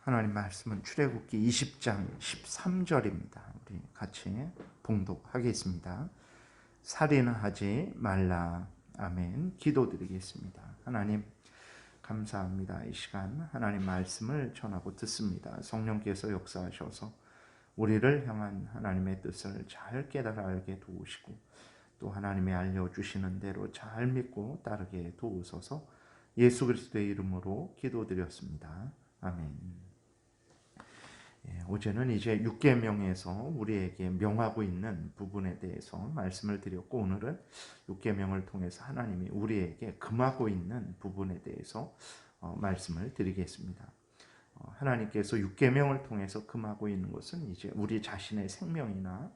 하나님 말씀은 출애굽기 20장 13절입니다. 우리 같이 봉독하겠습니다. 살인하지 말라. 아멘. 기도드리겠습니다. 하나님 감사합니다. 이 시간 하나님 말씀을 전하고 듣습니다. 성령께서 역사하셔서 우리를 향한 하나님의 뜻을 잘 깨달아 알게 도우시고 또 하나님의 알려주시는 대로 잘 믿고 따르게 도우소서. 예수 그리스도의 이름으로 기도드렸습니다. 아멘. 어제는 이제 6계명에서 우리에게 명하고 있는 부분에 대해서 말씀을 드렸고, 오늘은 6계명을 통해서 하나님이 우리에게 금하고 있는 부분에 대해서 말씀을 드리겠습니다. 하나님께서 6계명을 통해서 금하고 있는 것은 이제 우리 자신의 생명이나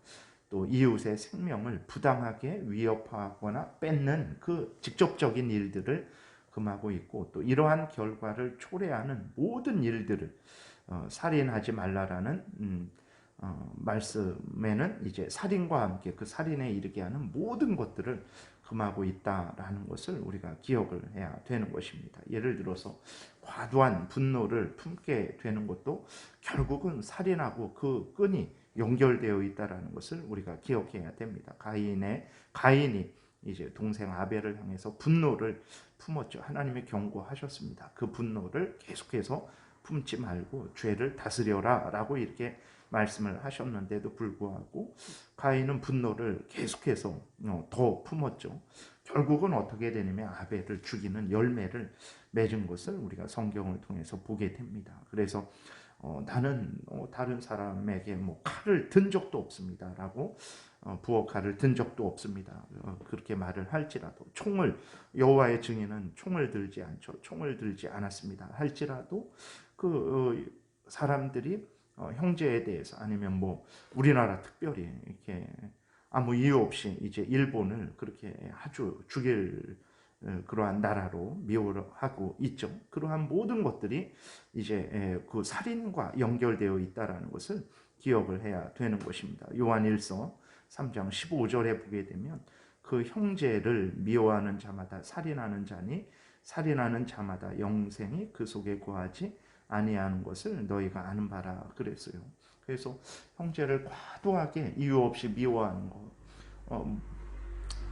또 이웃의 생명을 부당하게 위협하거나 뺏는 그 직접적인 일들을 금하고 있고, 또 이러한 결과를 초래하는 모든 일들을 살인하지 말라라는 말씀에는 이제 살인과 함께 그 살인에 이르게 하는 모든 것들을 금하고 있다라는 것을 우리가 기억을 해야 되는 것입니다. 예를 들어서 과도한 분노를 품게 되는 것도 결국은 살인하고 그 끈이 연결되어 있다라는 것을 우리가 기억해야 됩니다. 가인이 이제 동생 아벨을 향해서 분노를 품었죠. 하나님이 경고하셨습니다. 그 분노를 계속해서 품지 말고 죄를 다스려라 라고 이렇게 말씀을 하셨는데도 불구하고 가인은 분노를 계속해서 더 품었죠. 결국은 어떻게 되냐면 아벨을 죽이는 열매를 맺은 것을 우리가 성경을 통해서 보게 됩니다. 그래서 나는 다른 사람에게 칼을 든 적도 없습니다 라고 부엌 칼을 든 적도 없습니다. 그렇게 말을 할지라도 여호와의 증인은 총을 들지 않죠. 총을 들지 않았습니다 할지라도 그 사람들이 형제에 대해서 아니면 우리나라 특별히 이렇게 아무 이유 없이 이제 일본을 그렇게 아주 죽일 그러한 나라로 미워하고 있죠. 그러한 모든 것들이 이제 그 살인과 연결되어 있다라는 것을 기억을 해야 되는 것입니다. 요한일서 3장 15절에 보게 되면 그 형제를 미워하는 자마다 살인하는 자니 살인하는 자마다 영생이 그 속에 거하지 아니하는 것을 너희가 아는 바라 그랬어요. 그래서 형제를 과도하게 이유 없이 미워하는 것,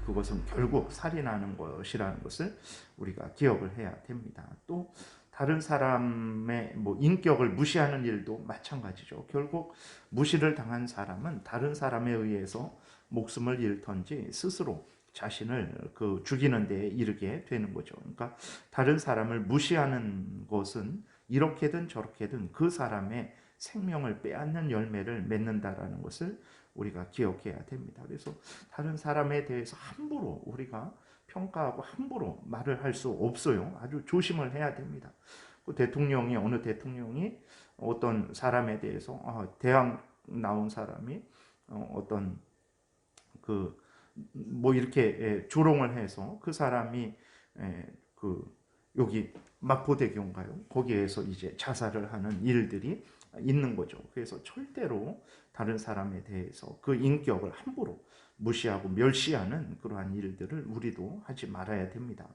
그것은 결국 살인하는 것이라는 것을 우리가 기억을 해야 됩니다. 또 다른 사람의 인격을 무시하는 일도 마찬가지죠. 결국 무시를 당한 사람은 다른 사람에 의해서 목숨을 잃던지 스스로 자신을 죽이는 데에 이르게 되는 거죠. 그러니까 다른 사람을 무시하는 것은 이렇게든 저렇게든 그 사람의 생명을 빼앗는 열매를 맺는다라는 것을 우리가 기억해야 됩니다. 그래서 다른 사람에 대해서 함부로 우리가 평가하고 함부로 말을 할 수 없어요. 아주 조심을 해야 됩니다. 어느 대통령이 어떤 사람에 대해서 대학 나온 사람이 어떤 이렇게 조롱을 해서 그 사람이 여기 마포대교인가요? 거기에서 이제 자살을 하는 일들이 있는 거죠. 그래서 절대로 다른 사람에 대해서 그 인격을 함부로 무시하고 멸시하는 그러한 일들을 우리도 하지 말아야 됩니다.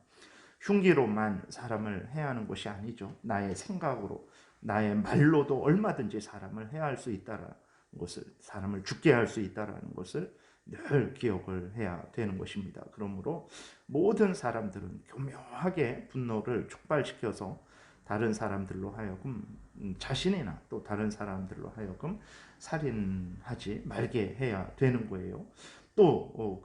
흉기로만 사람을 해하는 것이 아니죠. 나의 생각으로, 나의 말로도 얼마든지 사람을 해할 수 있다는 것을, 사람을 죽게 할 수 있다는 것을 늘 기억을 해야 되는 것입니다. 그러므로 모든 사람들은 교묘하게 분노를 촉발시켜서 다른 사람들로 하여금 자신이나 또 다른 사람들로 하여금 살인하지 말게 해야 되는 거예요. 또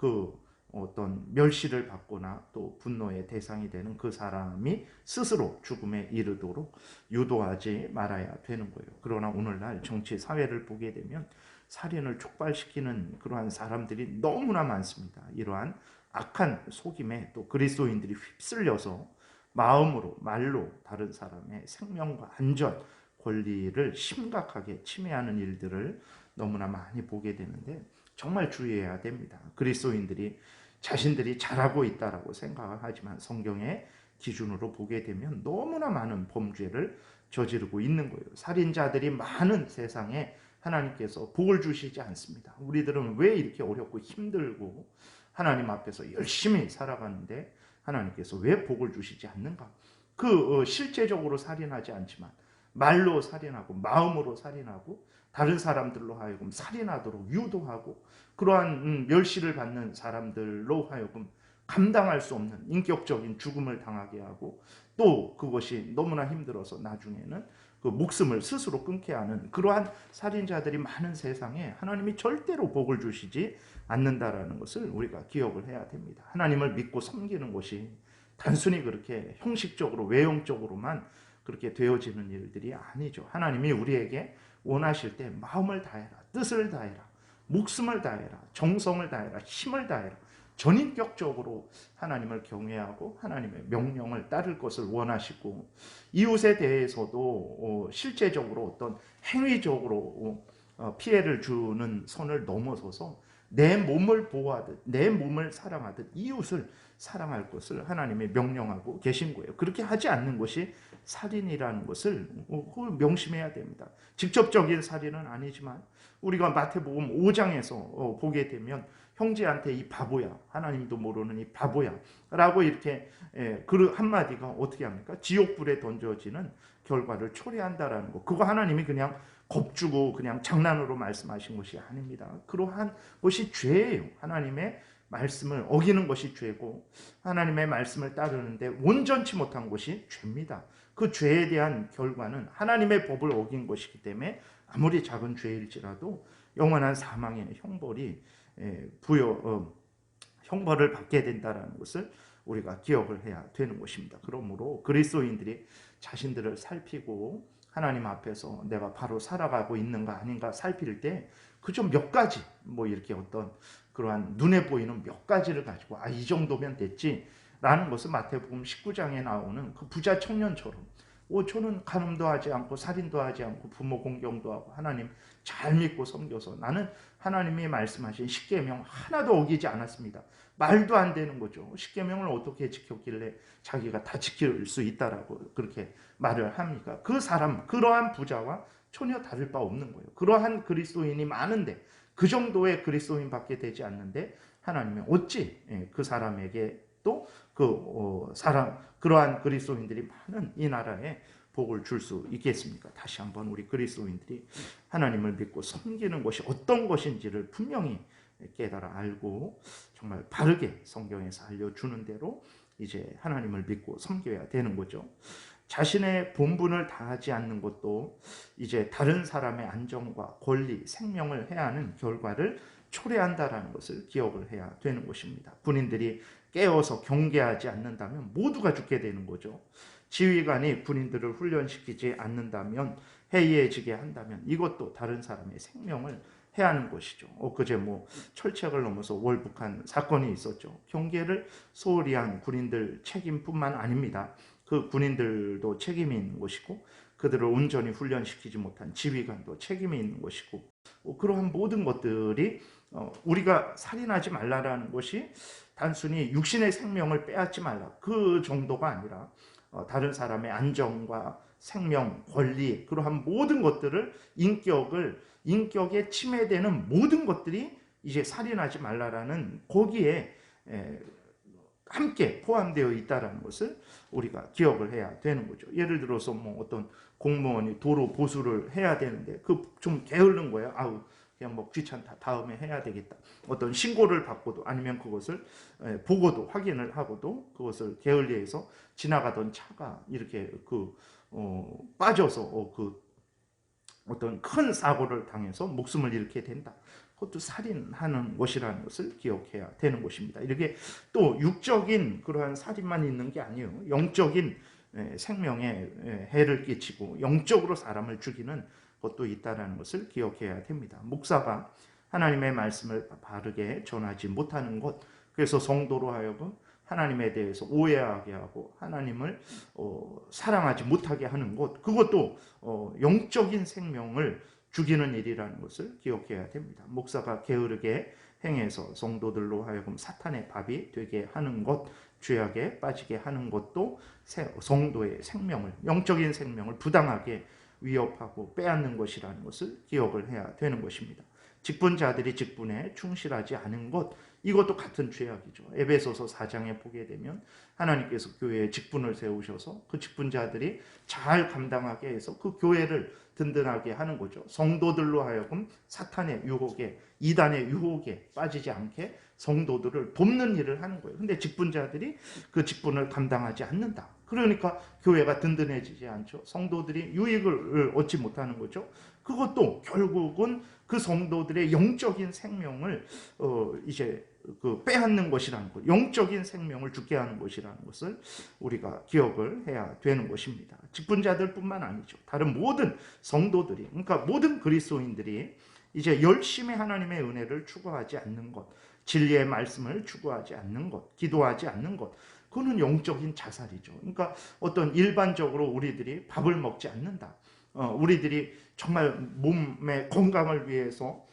어떤 멸시를 받거나 또 분노의 대상이 되는 그 사람이 스스로 죽음에 이르도록 유도하지 말아야 되는 거예요. 그러나 오늘날 정치 사회를 보게 되면 살인을 촉발시키는 그러한 사람들이 너무나 많습니다. 이러한 악한 속임에 또 그리스도인들이 휩쓸려서 마음으로 말로 다른 사람의 생명과 안전, 권리를 심각하게 침해하는 일들을 너무나 많이 보게 되는데 정말 주의해야 됩니다. 그리스도인들이 자신들이 잘하고 있다라고 생각을 하지만 성경의 기준으로 보게 되면 너무나 많은 범죄를 저지르고 있는 거예요. 살인자들이 많은 세상에 하나님께서 복을 주시지 않습니다. 우리들은 왜 이렇게 어렵고 힘들고 하나님 앞에서 열심히 살아가는데 하나님께서 왜 복을 주시지 않는가? 실제적으로 살인하지 않지만 말로 살인하고 마음으로 살인하고 다른 사람들로 하여금 살인하도록 유도하고 그러한 멸시를 받는 사람들로 하여금 감당할 수 없는 인격적인 죽음을 당하게 하고 또 그것이 너무나 힘들어서 나중에는 그 목숨을 스스로 끊게 하는 그러한 살인자들이 많은 세상에 하나님이 절대로 복을 주시지 않는다라는 것을 우리가 기억을 해야 됩니다. 하나님을 믿고 섬기는 것이 단순히 그렇게 형식적으로 외형적으로만 그렇게 되어지는 일들이 아니죠. 하나님이 우리에게 원하실 때 마음을 다해라, 뜻을 다해라, 목숨을 다해라, 정성을 다해라, 힘을 다해라. 전인격적으로 하나님을 경외하고 하나님의 명령을 따를 것을 원하시고 이웃에 대해서도 실제적으로 어떤 행위적으로 피해를 주는 선을 넘어서서 내 몸을 보호하듯 내 몸을 사랑하듯 이웃을 사랑할 것을 하나님이 명령하고 계신 거예요. 그렇게 하지 않는 것이 살인이라는 것을 명심해야 됩니다. 직접적인 살인은 아니지만 우리가 마태복음 5장에서 보게 되면 형제한테 이 바보야, 하나님도 모르는 이 바보야 라고 이렇게 그 한마디가 어떻게 합니까? 지옥불에 던져지는 결과를 초래한다라는 거. 그거 하나님이 그냥 겁주고 그냥 장난으로 말씀하신 것이 아닙니다. 그러한 것이 죄예요. 하나님의 말씀을 어기는 것이 죄고 하나님의 말씀을 따르는데 온전치 못한 것이 죄입니다. 그 죄에 대한 결과는 하나님의 법을 어긴 것이기 때문에 아무리 작은 죄일지라도 영원한 사망의 형벌이 형벌을 받게 된다는 것을 우리가 기억을 해야 되는 것입니다. 그러므로 그리스도인들이 자신들을 살피고 하나님 앞에서 내가 바로 살아가고 있는가 아닌가 살필 때 그저 몇 가지 이렇게 어떤 그러한 눈에 보이는 몇 가지를 가지고 이 정도면 됐지 라는 것은 마태복음 19장에 나오는 그 부자 청년처럼 저는 간음도 하지 않고 살인도 하지 않고 부모 공경도 하고 하나님 잘 믿고 섬겨서 나는 하나님이 말씀하신 십계명 하나도 어기지 않았습니다. 말도 안 되는 거죠. 십계명을 어떻게 지켰길래 자기가 다 지킬 수 있다라고 그렇게 말을 합니까? 그 사람, 그러한 부자와 전혀 다를 바 없는 거예요. 그러한 그리스도인이 많은데 그 정도의 그리스도인밖에 되지 않는데 하나님이 어찌 그 사람에게 또 그러한 그리스도인들이 많은 이 나라에 복을 줄 수 있겠습니까? 다시 한번 우리 그리스도인들이 하나님을 믿고 섬기는 것이 어떤 것인지를 분명히 깨달아 알고 정말 바르게 성경에서 알려주는 대로 이제 하나님을 믿고 섬겨야 되는 거죠. 자신의 본분을 다하지 않는 것도 이제 다른 사람의 안정과 권리, 생명을 해하는 결과를 초래한다라는 것을 기억을 해야 되는 것입니다. 군인들이 깨어서 경계하지 않는다면 모두가 죽게 되는 거죠. 지휘관이 군인들을 훈련시키지 않는다면 해이해지게 한다면 이것도 다른 사람의 생명을 해하는 것이죠. 엊그제 철책을 넘어서 월북한 사건이 있었죠. 경계를 소홀히 한 군인들 책임뿐만 아닙니다. 그 군인들도 책임이 있는 것이고 그들을 온전히 훈련시키지 못한 지휘관도 책임이 있는 것이고 그러한 모든 것들이 우리가 살인하지 말라라는 것이 단순히 육신의 생명을 빼앗지 말라 그 정도가 아니라 다른 사람의 안정과 생명, 권리 그러한 모든 것들을 인격에 침해되는 모든 것들이 이제 살인하지 말라라는 거기에 함께 포함되어 있다는 것을 우리가 기억을 해야 되는 거죠. 예를 들어서 어떤 공무원이 도로 보수를 해야 되는데 좀 게으른 거예요. 그냥 귀찮다. 다음에 해야 되겠다. 어떤 신고를 받고도 아니면 그것을 보고도 확인을 하고도 그것을 게을리해서 지나가던 차가 이렇게 빠져서 어떤 큰 사고를 당해서 목숨을 잃게 된다. 그것도 살인하는 것이라는 것을 기억해야 되는 것입니다. 이렇게 또 육적인 그러한 살인만 있는 게 아니에요. 영적인 생명에 해를 끼치고 영적으로 사람을 죽이는 것도 있다는 것을 기억해야 됩니다. 목사가 하나님의 말씀을 바르게 전하지 못하는 것, 그래서 성도로 하여금 하나님에 대해서 오해하게 하고 하나님을 사랑하지 못하게 하는 것, 그것도 영적인 생명을 죽이는 일이라는 것을 기억해야 됩니다. 목사가 게으르게 행해서 성도들로 하여금 사탄의 밥이 되게 하는 것, 죄악에 빠지게 하는 것도 성도의 생명을, 영적인 생명을 부당하게 위협하고 빼앗는 것이라는 것을 기억을 해야 되는 것입니다. 직분자들이 직분에 충실하지 않은 것, 이것도 같은 죄악이죠. 에베소서 4장에 보게 되면 하나님께서 교회에 직분을 세우셔서 그 직분자들이 잘 감당하게 해서 그 교회를 든든하게 하는 거죠. 성도들로 하여금 사탄의 유혹에, 이단의 유혹에 빠지지 않게 성도들을 돕는 일을 하는 거예요. 근데 직분자들이 그 직분을 감당하지 않는다. 그러니까 교회가 든든해지지 않죠. 성도들이 유익을 얻지 못하는 거죠. 그것도 결국은 그 성도들의 영적인 생명을 이제 빼앗는 것이라는 것, 영적인 생명을 죽게 하는 것이라는 것을 우리가 기억을 해야 되는 것입니다. 직분자들뿐만 아니죠. 다른 모든 성도들이, 그러니까 모든 그리스도인들이 이제 열심히 하나님의 은혜를 추구하지 않는 것, 진리의 말씀을 추구하지 않는 것, 기도하지 않는 것, 그거는 영적인 자살이죠. 그러니까 어떤 일반적으로 우리들이 밥을 먹지 않는다. 우리들이 정말 몸의 건강을 위해서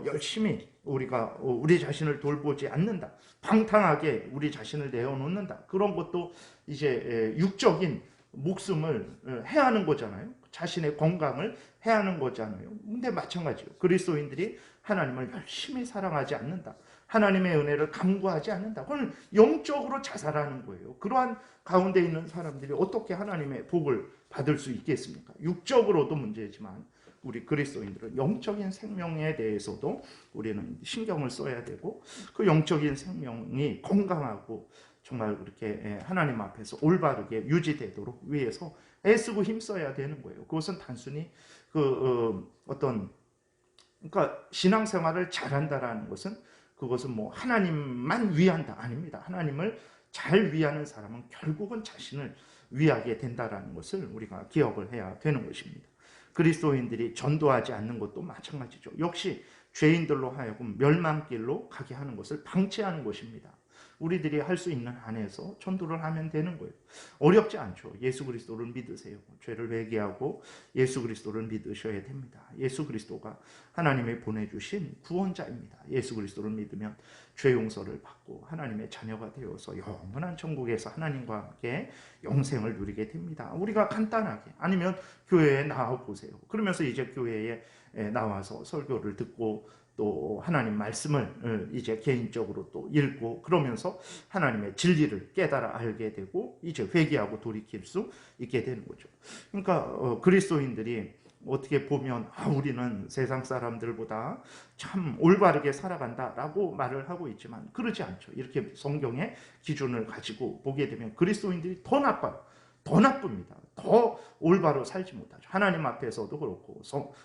열심히 우리가 우리 자신을 돌보지 않는다. 방탕하게 우리 자신을 내어놓는다. 그런 것도 이제 육적인 목숨을 해하는 거잖아요. 자신의 건강을 해하는 거잖아요. 근데 마찬가지예요. 그리스도인들이 하나님을 열심히 사랑하지 않는다. 하나님의 은혜를 간구하지 않는다. 그건 영적으로 자살하는 거예요. 그러한 가운데 있는 사람들이 어떻게 하나님의 복을 받을 수 있겠습니까? 육적으로도 문제지만 우리 그리스도인들은 영적인 생명에 대해서도 우리는 신경을 써야 되고, 그 영적인 생명이 건강하고 정말 그렇게 하나님 앞에서 올바르게 유지되도록 위해서 애쓰고 힘써야 되는 거예요. 그것은 단순히 그러니까 신앙생활을 잘한다라는 것은 그것은 뭐 하나님만 위한다, 아닙니다. 하나님을 잘 위하는 사람은 결국은 자신을 위하게 된다라는 것을 우리가 기억을 해야 되는 것입니다. 그리스도인들이 전도하지 않는 것도 마찬가지죠. 역시 죄인들로 하여금 멸망길로 가게 하는 것을 방치하는 것입니다. 우리들이 할 수 있는 한에서 전도를 하면 되는 거예요. 어렵지 않죠. 예수 그리스도를 믿으세요. 죄를 회개하고 예수 그리스도를 믿으셔야 됩니다. 예수 그리스도가 하나님이 보내주신 구원자입니다. 예수 그리스도를 믿으면 죄 용서를 받고 하나님의 자녀가 되어서 영원한 천국에서 하나님과 함께 영생을 누리게 됩니다. 우리가 간단하게, 아니면 교회에 나와 보세요. 그러면서 이제 교회에 나와서 설교를 듣고 또 하나님 말씀을 이제 개인적으로 또 읽고, 그러면서 하나님의 진리를 깨달아 알게 되고 이제 회개하고 돌이킬 수 있게 되는 거죠. 그러니까 그리스도인들이 어떻게 보면 우리는 세상 사람들보다 참 올바르게 살아간다라고 말을 하고 있지만 그러지 않죠. 이렇게 성경의 기준을 가지고 보게 되면 그리스도인들이 더 나빠요. 더 나쁩니다. 더 올바로 살지 못하죠. 하나님 앞에서도 그렇고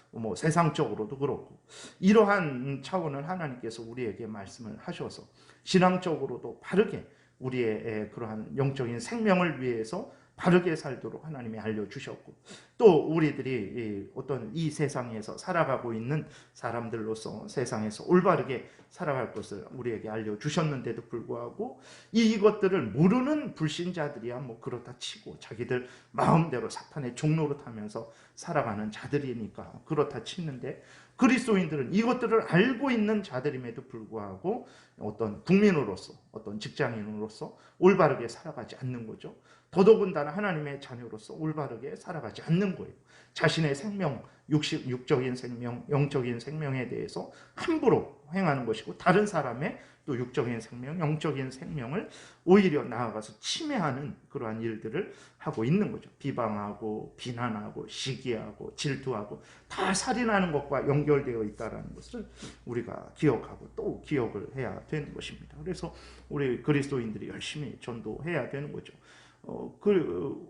뭐 세상적으로도 그렇고, 이러한 차원을 하나님께서 우리에게 말씀을 하셔서 신앙적으로도 바르게 우리의 그러한 영적인 생명을 위해서 바르게 살도록 하나님이 알려주셨고, 또 우리들이 어떤 이 세상에서 살아가고 있는 사람들로서 세상에서 올바르게 살아갈 것을 우리에게 알려주셨는데도 불구하고 이것들을 모르는 불신자들이야 뭐 그렇다 치고, 자기들 마음대로 사탄의 종로로 타면서 살아가는 자들이니까 그렇다 치는데, 그리스도인들은 이것들을 알고 있는 자들임에도 불구하고 어떤 국민으로서, 어떤 직장인으로서 올바르게 살아가지 않는 거죠. 더더군다나 하나님의 자녀로서 올바르게 살아가지 않는 거예요. 자신의 생명, 육적인 생명, 영적인 생명에 대해서 함부로 행하는 것이고, 다른 사람의 또 육적인 생명, 영적인 생명을 오히려 나아가서 침해하는 그러한 일들을 하고 있는 거죠. 비방하고 비난하고 시기하고 질투하고 다 살인하는 것과 연결되어 있다는 것을 우리가 기억하고 또 기억을 해야 되는 것입니다. 그래서 우리 그리스도인들이 열심히 전도해야 되는 거죠.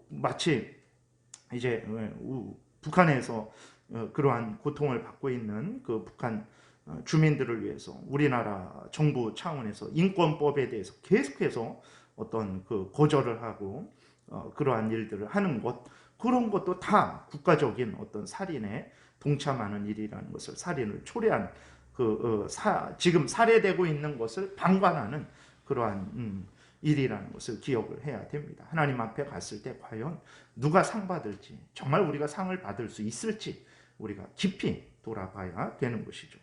마치 이제 북한에서 그러한 고통을 받고 있는 그 북한 주민들을 위해서 우리나라 정부 차원에서 인권법에 대해서 계속해서 어떤 거절을 하고 그러한 일들을 하는 것, 그런 것도 다 국가적인 어떤 살인에 동참하는 일이라는 것을, 살인을 초래한 지금 살해되고 있는 것을 방관하는 그러한 일이라는 것을 기억을 해야 됩니다. 하나님 앞에 갔을 때 과연 누가 상 받을지, 정말 우리가 상을 받을 수 있을지 우리가 깊이 돌아봐야 되는 것이죠.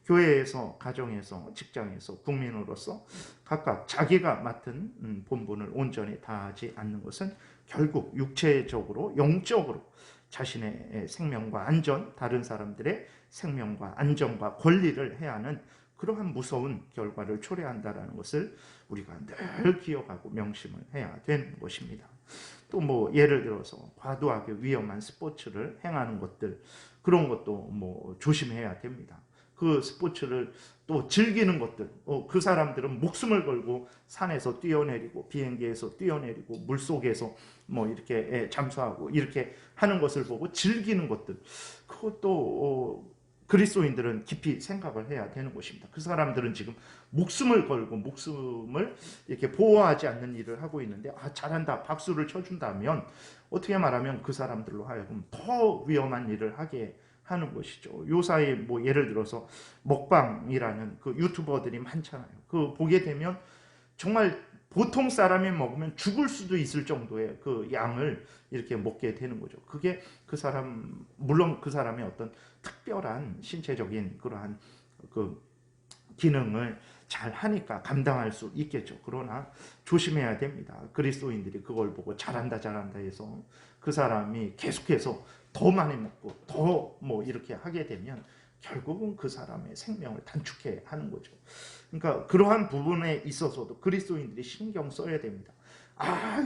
교회에서, 가정에서, 직장에서, 국민으로서 각각 자기가 맡은 본분을 온전히 다하지 않는 것은 결국 육체적으로, 영적으로 자신의 생명과 안전, 다른 사람들의 생명과 안전과 권리를 해하는 그러한 무서운 결과를 초래한다는 것을 우리가 늘 기억하고 명심을 해야 되는 것입니다. 또 뭐 예를 들어서 과도하게 위험한 스포츠를 행하는 것들, 그런 것도 뭐 조심해야 됩니다. 그 스포츠를 또 즐기는 것들, 그 사람들은 목숨을 걸고 산에서 뛰어내리고 비행기에서 뛰어내리고 물속에서 뭐 이렇게 잠수하고 이렇게 하는 것을 보고 즐기는 것들, 그것도 그리스도인들은 깊이 생각을 해야 되는 것입니다. 그 사람들은 지금 목숨을 걸고 목숨을 이렇게 보호하지 않는 일을 하고 있는데, 잘한다 박수를 쳐준다면 어떻게 말하면 그 사람들로 하여금 더 위험한 일을 하게 하는 것이죠. 요사이 뭐 예를 들어서 먹방이라는 그 유튜버들이 많잖아요. 그 보게 되면 정말 보통 사람이 먹으면 죽을 수도 있을 정도의 그 양을 이렇게 먹게 되는 거죠. 그게 그 사람, 물론 그 사람의 어떤 특별한 신체적인 그러한 그 기능을 잘 하니까 감당할 수 있겠죠. 그러나 조심해야 됩니다. 그리스도인들이 그걸 보고 잘한다 잘한다 해서 그 사람이 계속해서 더 많이 먹고 더 뭐 이렇게 하게 되면 결국은 그 사람의 생명을 단축해 하는 거죠. 그러니까 그러한 부분에 있어서도 그리스도인들이 신경 써야 됩니다.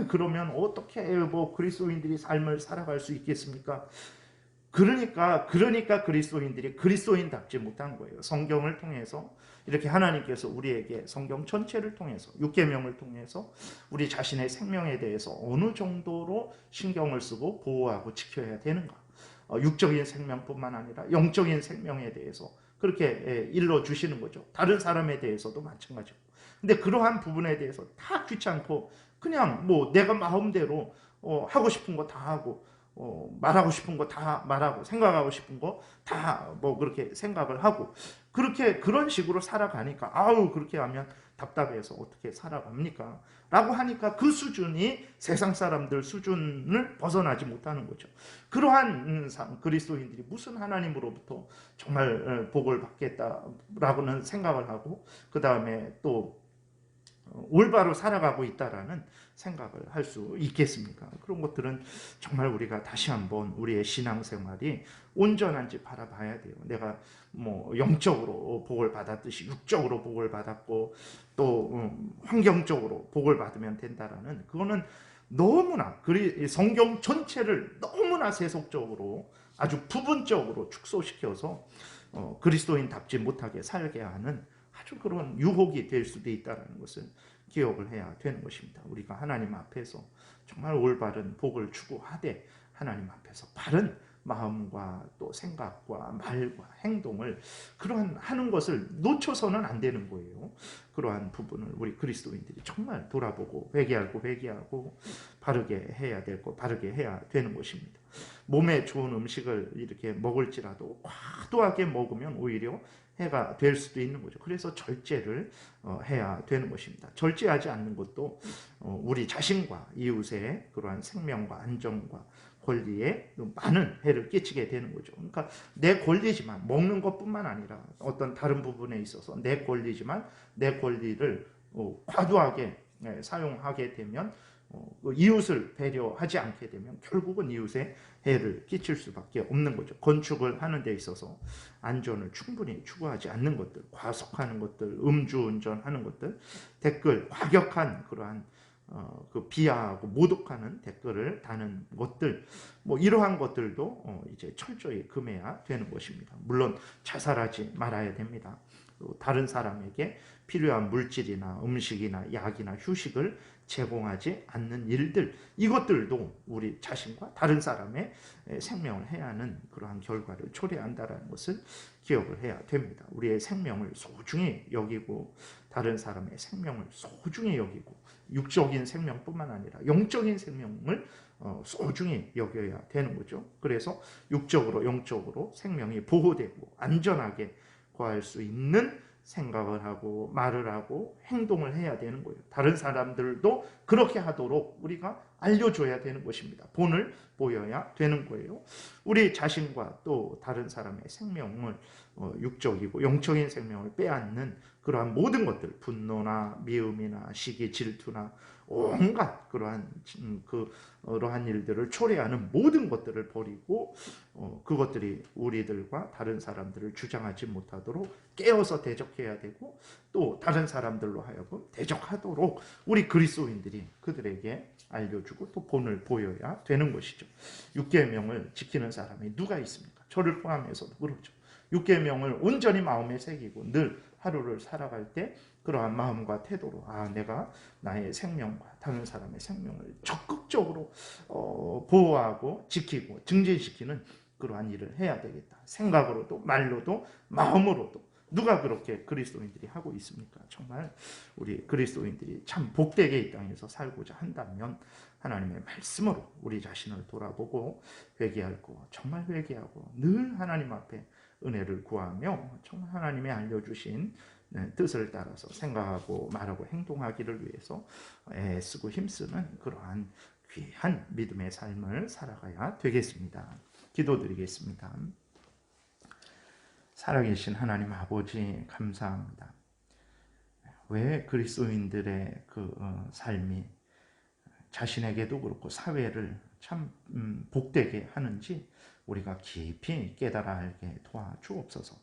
그러면 어떻게 뭐 그리스도인들이 삶을 살아갈 수 있겠습니까? 그러니까 그리스도인들이 그리스도인답지 못한 거예요. 성경을 통해서 이렇게 하나님께서 우리에게 성경 전체를 통해서 육계명을 통해서 우리 자신의 생명에 대해서 어느 정도로 신경을 쓰고 보호하고 지켜야 되는가, 육적인 생명뿐만 아니라 영적인 생명에 대해서 그렇게 일러주시는 거죠. 다른 사람에 대해서도 마찬가지고. 근데 그러한 부분에 대해서 다 귀찮고 그냥 뭐 내가 마음대로 하고 싶은 거 다 하고, 말하고 싶은 거 다 말하고 생각하고 싶은 거 다 뭐 그렇게 생각을 하고, 그렇게 그런 식으로 살아가니까 그렇게 하면 답답해서 어떻게 살아갑니까? 라고 하니까 그 수준이 세상 사람들 수준을 벗어나지 못하는 거죠. 그러한 그리스도인들이 무슨 하나님으로부터 정말 복을 받겠다라고는 생각을 하고, 그 다음에 또 올바로 살아가고 있다라는 생각을 할 수 있겠습니까? 그런 것들은 정말 우리가 다시 한번 우리의 신앙생활이 온전한지 바라봐야 돼요. 내가 뭐 영적으로 복을 받았듯이 육적으로 복을 받았고 또 환경적으로 복을 받으면 된다라는, 그거는 너무나 성경 전체를 너무나 세속적으로 아주 부분적으로 축소시켜서 그리스도인답지 못하게 살게 하는 아주 그런 유혹이 될 수도 있다는 것을 기억을 해야 되는 것입니다. 우리가 하나님 앞에서 정말 올바른 복을 추구하되 하나님 앞에서 바른 마음과 또 생각과 말과 행동을 그러한 하는 것을 놓쳐서는 안 되는 거예요. 그러한 부분을 우리 그리스도인들이 정말 돌아보고 회개하고 바르게 해야 되고 바르게 해야 되는 것입니다. 몸에 좋은 음식을 이렇게 먹을지라도 과도하게 먹으면 오히려 해가 될 수도 있는 거죠. 그래서 절제를 해야 되는 것입니다. 절제하지 않는 것도 우리 자신과 이웃의 그러한 생명과 안전과 권리에 많은 해를 끼치게 되는 거죠. 그러니까 내 권리지만, 먹는 것뿐만 아니라 어떤 다른 부분에 있어서 내 권리지만 내 권리를 과도하게 사용하게 되면 이웃을 배려하지 않게 되면 결국은 이웃에 해를 끼칠 수밖에 없는 거죠. 건축을 하는 데 있어서 안전을 충분히 추구하지 않는 것들, 과속하는 것들, 음주운전하는 것들, 댓글, 과격한 그러한 그 비하하고 모독하는 댓글을 다는 것들, 뭐 이러한 것들도 이제 철저히 금해야 되는 것입니다. 물론 자살하지 말아야 됩니다. 다른 사람에게 필요한 물질이나 음식이나 약이나 휴식을 제공하지 않는 일들, 이것들도 우리 자신과 다른 사람의 생명을 해하는 그러한 결과를 초래한다는 것을 기억을 해야 됩니다. 우리의 생명을 소중히 여기고 다른 사람의 생명을 소중히 여기고 육적인 생명뿐만 아니라 영적인 생명을 소중히 여겨야 되는 거죠. 그래서 육적으로 영적으로 생명이 보호되고 안전하게 거할 수 있는 생각을 하고 말을 하고 행동을 해야 되는 거예요. 다른 사람들도 그렇게 하도록 우리가 알려줘야 되는 것입니다. 본을 보여야 되는 거예요. 우리 자신과 또 다른 사람의 생명을 육적이고 영적인 생명을 빼앗는 그러한 모든 것들, 분노나 미움이나 시기, 질투나 온갖 그러한 일들을 초래하는 모든 것들을 버리고 그것들이 우리들과 다른 사람들을 주장하지 못하도록 깨어서 대적해야 되고, 또 다른 사람들로 하여금 대적하도록 우리 그리스도인들이 그들에게 알려주고 또 본을 보여야 되는 것이죠. 6계명을 지키는 사람이 누가 있습니까? 저를 포함해서도 그렇죠. 6계명을 온전히 마음에 새기고 늘 하루를 살아갈 때 그러한 마음과 태도로 내가 나의 생명과 다른 사람의 생명을 적극적으로 보호하고 지키고 증진시키는 그러한 일을 해야 되겠다. 생각으로도 말로도 마음으로도. 누가 그렇게 그리스도인들이 하고 있습니까? 정말 우리 그리스도인들이 참 복되게 이 땅에서 살고자 한다면 하나님의 말씀으로 우리 자신을 돌아보고 회개하고, 정말 회개하고 늘 하나님 앞에 은혜를 구하며 정말 하나님의 알려주신 뜻을 따라서 생각하고 말하고 행동하기를 위해서 애쓰고 힘쓰는 그러한 귀한 믿음의 삶을 살아가야 되겠습니다. 기도드리겠습니다. 살아계신 하나님 아버지, 감사합니다. 왜 그리스도인들의 삶이 자신에게도 그렇고 사회를 참 복되게 하는지 우리가 깊이 깨달아 알게 도와주옵소서.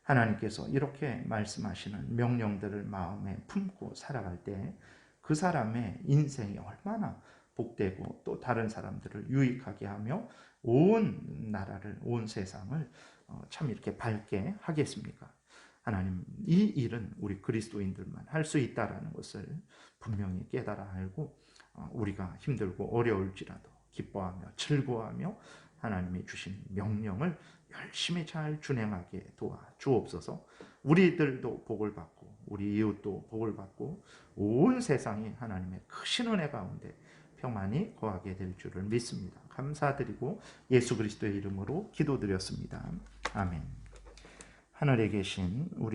하나님께서 이렇게 말씀하시는 명령들을 마음에 품고 살아갈 때 그 사람의 인생이 얼마나 복되고 또 다른 사람들을 유익하게 하며 온 나라를, 온 세상을 참 이렇게 밝게 하겠습니까? 하나님, 이 일은 우리 그리스도인들만 할 수 있다라는 것을 분명히 깨달아 알고 우리가 힘들고 어려울지라도 기뻐하며 즐거워하며 하나님이 주신 명령을 열심히 잘 준행하게 도와주옵소서. 우리들도 복을 받고 우리 이웃도 복을 받고 온 세상이 하나님의 크신 은혜 가운데 평안히 거하게 될 줄을 믿습니다. 감사드리고 예수 그리스도의 이름으로 기도드렸습니다. 아멘. 하늘에 계신 우리